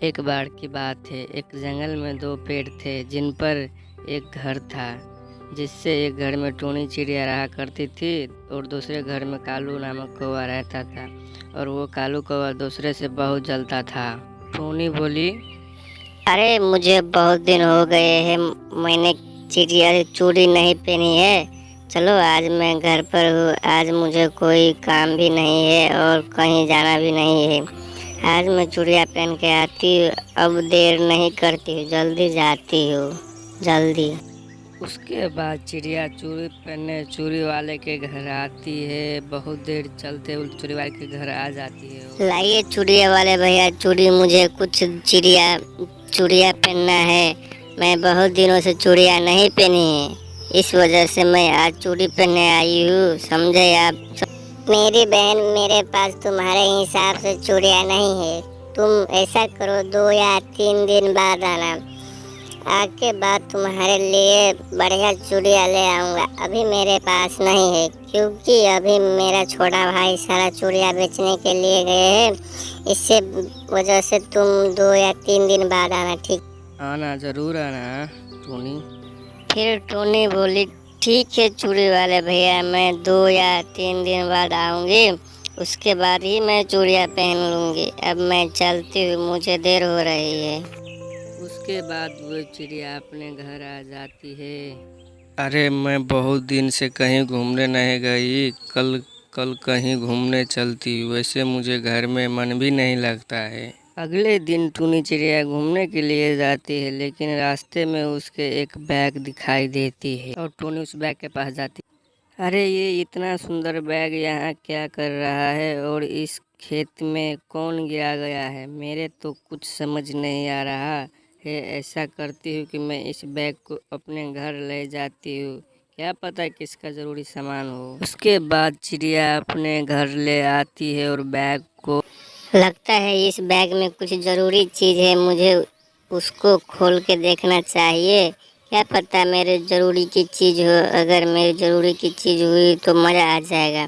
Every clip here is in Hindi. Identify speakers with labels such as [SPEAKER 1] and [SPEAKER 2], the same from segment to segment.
[SPEAKER 1] एक बार की बात है। एक जंगल में दो पेड़ थे जिन पर एक घर था, जिससे एक घर में टूनी चिड़िया रहा करती थी और दूसरे घर में कालू नामक कौवा रहता था। और वो कालू कौवा दूसरे से बहुत जलता था। टूनी बोली,
[SPEAKER 2] अरे मुझे बहुत दिन हो गए हैं, मैंने चिड़िया चूड़ी नहीं पहनी है। चलो आज मैं घर पर हूँ, आज मुझे कोई काम भी नहीं है और कहीं जाना भी नहीं है। आज मैं चूड़िया पहन के आती हूँ, अब देर नहीं करती हूँ, जल्दी जाती हूँ, जल्दी।
[SPEAKER 1] उसके बाद चिड़िया चूड़ी पहनने चूड़ी वाले के घर आती है। बहुत देर चलते हुए चूड़ी वाले के घर आ जाती है।
[SPEAKER 2] लाइए चूड़िया वाले भैया चूड़ी, मुझे कुछ चूड़िया पहनना है। मैं बहुत दिनों से चूड़िया नहीं पहनी है, इस वजह से मैं आज चूड़ी पहनने आई हूँ, समझे आप। मेरी बहन, मेरे पास तुम्हारे हिसाब से चूड़िया नहीं है। तुम ऐसा करो, 2 या 3 दिन बाद आना। आके बाद तुम्हारे लिए बढ़िया चूड़िया ले आऊँगा। अभी मेरे पास नहीं है, क्योंकि अभी मेरा छोटा भाई सारा चूड़िया बेचने के लिए गए हैं। इससे वजह से तुम 2 या 3 दिन बाद आना, ठीक।
[SPEAKER 1] आना जरूर आना टूनी।
[SPEAKER 2] फिर टोनी बोली, ठीक है चूड़ी वाले भैया, मैं 2 या 3 दिन बाद आऊँगी, उसके बाद ही मैं चूड़िया पहन लूँगी। अब मैं चलती हूँ, मुझे देर हो रही है।
[SPEAKER 1] उसके बाद वो चिड़िया अपने घर आ जाती है। अरे मैं बहुत दिन से कहीं घूमने नहीं गई, कल कल कहीं घूमने चलती, वैसे मुझे घर में मन भी नहीं लगता है। अगले दिन टूनी चिड़िया घूमने के लिए जाती है, लेकिन रास्ते में उसके एक बैग दिखाई देती है और टूनी उस बैग के पास जाती है। अरे ये इतना सुंदर बैग यहाँ क्या कर रहा है और इस खेत में कौन गिरा गया है? मेरे तो कुछ समझ नहीं आ रहा है। ऐसा करती हूँ कि मैं इस बैग को अपने घर ले जाती हूँ, क्या पता किसका ज़रूरी सामान हो। उसके बाद चिड़िया अपने घर ले आती है और बैग को
[SPEAKER 2] लगता है इस बैग में कुछ ज़रूरी चीज़ है, मुझे उसको खोल के देखना चाहिए। क्या पता मेरे ज़रूरी की चीज़ हो। अगर मेरी ज़रूरी की चीज़ हुई तो मज़ा आ जाएगा,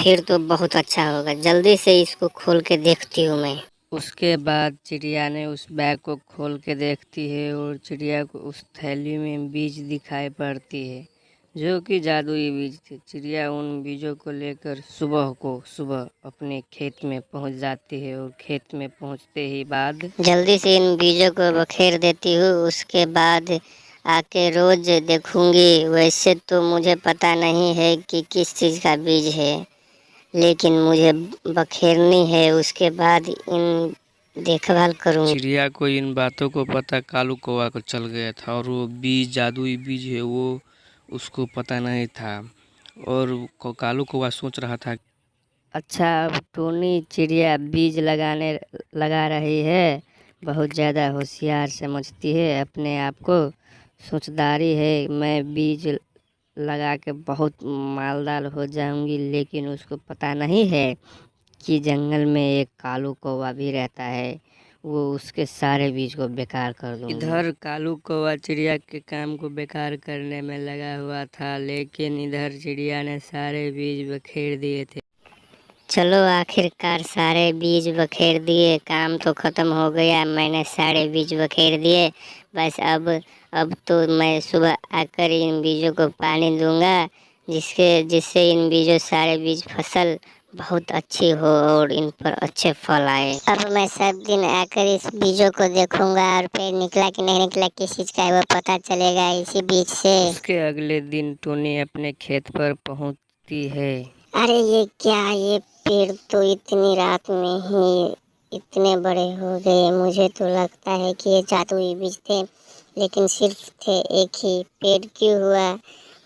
[SPEAKER 2] फिर तो बहुत अच्छा होगा। जल्दी से इसको खोल के देखती हूँ मैं।
[SPEAKER 1] उसके बाद चिड़िया ने उस बैग को खोल के देखती है और चिड़िया को उस थैली में बीज दिखाई पड़ती है, जो कि जादुई बीज थे। चिड़िया उन बीजों को लेकर सुबह अपने खेत में पहुंच जाती है और खेत में पहुंचते ही बाद
[SPEAKER 2] जल्दी से इन बीजों को बखेर देती हूँ, उसके बाद आके रोज देखूंगी। वैसे तो मुझे पता नहीं है कि किस चीज़ का बीज है, लेकिन मुझे बखेरनी है, उसके बाद इन देखभाल करूँगी।
[SPEAKER 1] चिड़िया को इन बातों को पता कालू कौवा को चल गया था और वो बीज जादुई बीज है वो उसको पता नहीं था। और कालू कौवा सोच रहा था, अच्छा अब टूनी चिड़िया बीज लगा रही है, बहुत ज़्यादा होशियार समझती है अपने आप को, सोचदारी है। मैं बीज लगा के बहुत मालदार हो जाऊंगी, लेकिन उसको पता नहीं है कि जंगल में एक कालू कौवा भी रहता है, वो उसके सारे बीज को बेकार कर दूंगी। इधर कालू कौवा चिड़िया के काम को बेकार करने में लगा हुआ था, लेकिन इधर चिड़िया ने सारे बीज बखेर दिए थे।
[SPEAKER 2] चलो आखिरकार सारे बीज बखेर दिए, काम तो ख़त्म हो गया। मैंने सारे बीज बखेर दिए। बस अब तो मैं सुबह आकर इन बीजों को पानी दूंगा, जिससे इन बीजों सारे बीज फसल बहुत अच्छी हो और इन पर अच्छे फल आए। अब मैं सब दिन आकर इस बीजों को देखूंगा और पेड़ निकला कि नहीं निकला, किस चीज़ का है वो पता चलेगा इसी बीज से।
[SPEAKER 1] उसके अगले दिन टोनी अपने खेत पर पहुंचती है।
[SPEAKER 2] अरे ये क्या, ये पेड़ तो इतनी रात में ही इतने बड़े हो गए। मुझे तो लगता है कि ये जादुई बीज थे, लेकिन सिर्फ थे एक ही। पेड़ क्यों हुआ?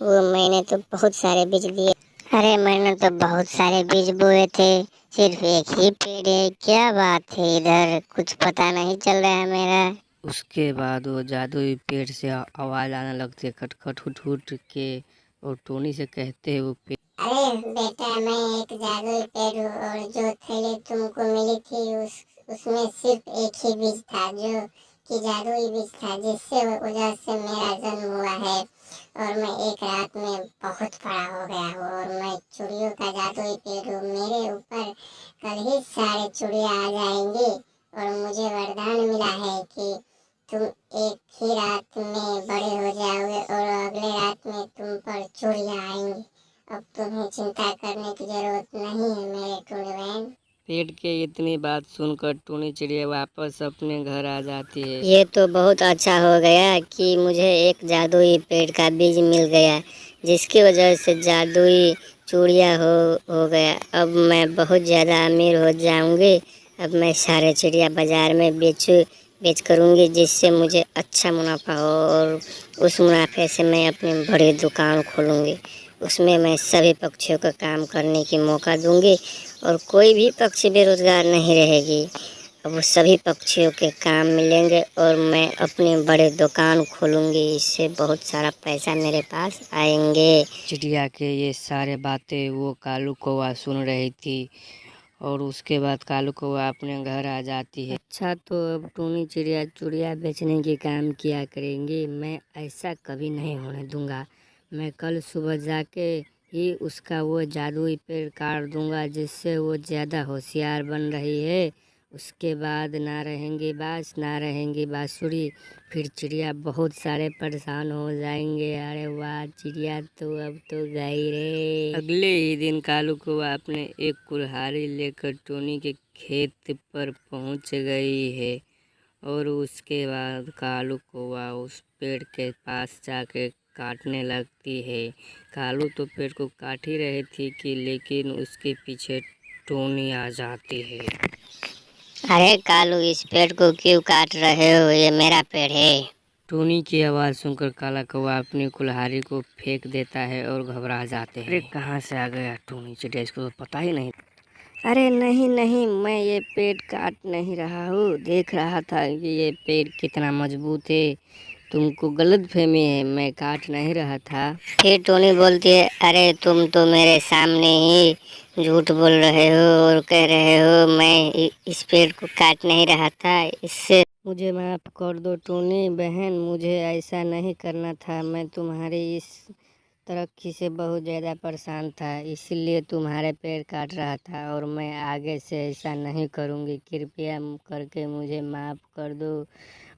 [SPEAKER 2] वो मैंने तो बहुत सारे बीज दिए। अरे मैंने तो बहुत सारे बीज बोए थे, सिर्फ एक ही पेड़ है। क्या बात है, इधर कुछ पता नहीं चल रहा है मेरा।
[SPEAKER 1] उसके बाद वो जादुई पेड़ से आवाज आने लगती है, खटखट उठ उठ के, और टोनी से कहते हैं वो पेड़,
[SPEAKER 2] अरे बेटा, मैं एक जादुई पेड़ हूँ और जो थैली तुमको मिली थी उसमें सिर्फ एक ही बीज था, जो कि जादुई बीज था, जिससे वजह से मेरा जन्म हुआ है। और मैं एक रात में बहुत बड़ा हो गया हूँ और मैं चिड़ियों का जादुई पेड़ हूँ। मेरे ऊपर कल ही सारे चिड़िया आ जाएंगी
[SPEAKER 3] और मुझे वरदान मिला है कि तुम एक ही रात में बड़े हो जाओगे और अगले रात में तुम पर चूड़ियाँ आएंगी। अब तुम्हें चिंता करने की जरूरत नहीं है मेरे टूनी बहन।
[SPEAKER 1] पेड़ के इतनी बात सुनकर टूनी चिड़िया वापस अपने घर आ जाती है।
[SPEAKER 2] ये तो बहुत अच्छा हो गया कि मुझे एक जादुई पेड़ का बीज मिल गया, जिसकी वजह से जादुई चूड़िया हो गया। अब मैं बहुत ज़्यादा अमीर हो जाऊंगी। अब मैं सारे चिड़िया बाज़ार में बेच करूँगी, जिससे मुझे अच्छा मुनाफा हो, और उस मुनाफे से मैं अपनी बड़ी दुकान खोलूँगी। उसमें मैं सभी पक्षियों को काम करने की मौका दूँगी और कोई भी पक्षी बेरोज़गार नहीं रहेगी। अब वो सभी पक्षियों के काम मिलेंगे और मैं अपनी बड़ी दुकान खोलूँगी। इससे बहुत सारा पैसा मेरे पास आएंगे।
[SPEAKER 1] चिड़िया के ये सारे बातें वो कालू कौवा सुन रही थी और उसके बाद कालू कौवा अपने घर आ जाती है। अच्छा, तो अब टूनी चिड़िया चूड़िया बेचने के काम किया करेंगी। मैं ऐसा कभी नहीं होने दूंगा। मैं कल सुबह जाके ही उसका वो जादुई पेड़ काट दूंगा, जिससे वो ज़्यादा होशियार बन रही है। उसके बाद ना रहेंगी बांसुरी। फिर चिड़िया बहुत सारे परेशान हो जाएंगे। अरे वाह, चिड़िया तो अब तो गई रे। अगले ही दिन कालू कौवा अपने एक कुल्हाड़ी लेकर टोनी के खेत पर पहुंच गई है और उसके बाद कालू कौवा उस पेड़ के पास जाके काटने लगती है। कालू तो पेड़ को काट ही रही थी कि लेकिन उसके पीछे टोनी आ जाती है।
[SPEAKER 2] अरे कालू, इस पेड़ को क्यों काट रहे हो? ये मेरा पेड़ है।
[SPEAKER 1] टोनी की आवाज़ सुनकर काला कौवा अपनी कुल्हाड़ी को फेंक देता है और घबरा जाते हैं। अरे कहाँ से आ गया टोनी चिड़िया, इसको तो पता ही नहीं। अरे नहीं नहीं, मैं ये पेड़ काट नहीं रहा हूँ। देख रहा था कि ये पेड़ कितना मजबूत है। तुमको गलत फहमी है, मैं काट नहीं रहा था।
[SPEAKER 2] फिर टोनी बोलती है, अरे तुम तो मेरे सामने ही झूठ बोल रहे हो और कह रहे हो मैं इस पेड़ को काट नहीं रहा था। इससे
[SPEAKER 1] मुझे माफ़ कर दो टोनी बहन, मुझे ऐसा नहीं करना था। मैं तुम्हारी इस तरक्की से बहुत ज़्यादा परेशान था, इसलिए तुम्हारे पैर काट रहा था और मैं आगे से ऐसा नहीं करूँगी। कृपया करके मुझे माफ़ कर दो।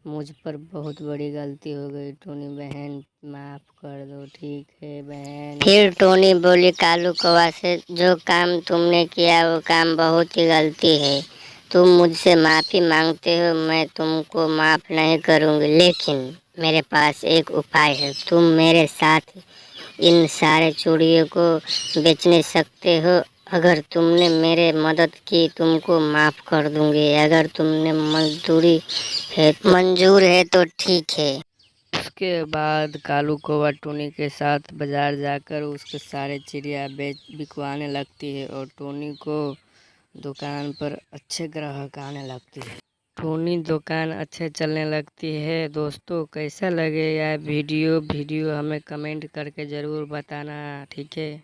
[SPEAKER 1] मुझ पर बहुत बड़ी गलती हो गई टोनी बहन, माफ़ कर दो। ठीक है बहन।
[SPEAKER 2] फिर टोनी बोली कालू कौवा से, जो काम तुमने किया वो काम बहुत ही गलती है। तुम मुझसे माफ़ी मांगते हो, मैं तुमको माफ़ नहीं करूँगी, लेकिन मेरे पास एक उपाय है। तुम मेरे साथ इन सारे चूड़ियों को बेचने सकते हो। अगर तुमने मेरे मदद की तुमको माफ़ कर दूँगी। अगर तुमने मंजूर है तो ठीक है।
[SPEAKER 1] उसके बाद कालू कौवा टोनी के साथ बाजार जाकर उसके सारे चिड़िया बिकवाने लगती है और टोनी को दुकान पर अच्छे ग्राहक आने लगती है। टोनी दुकान अच्छे चलने लगती है। दोस्तों, कैसा लगे यह वीडियो हमें कमेंट करके ज़रूर बताना, ठीक है।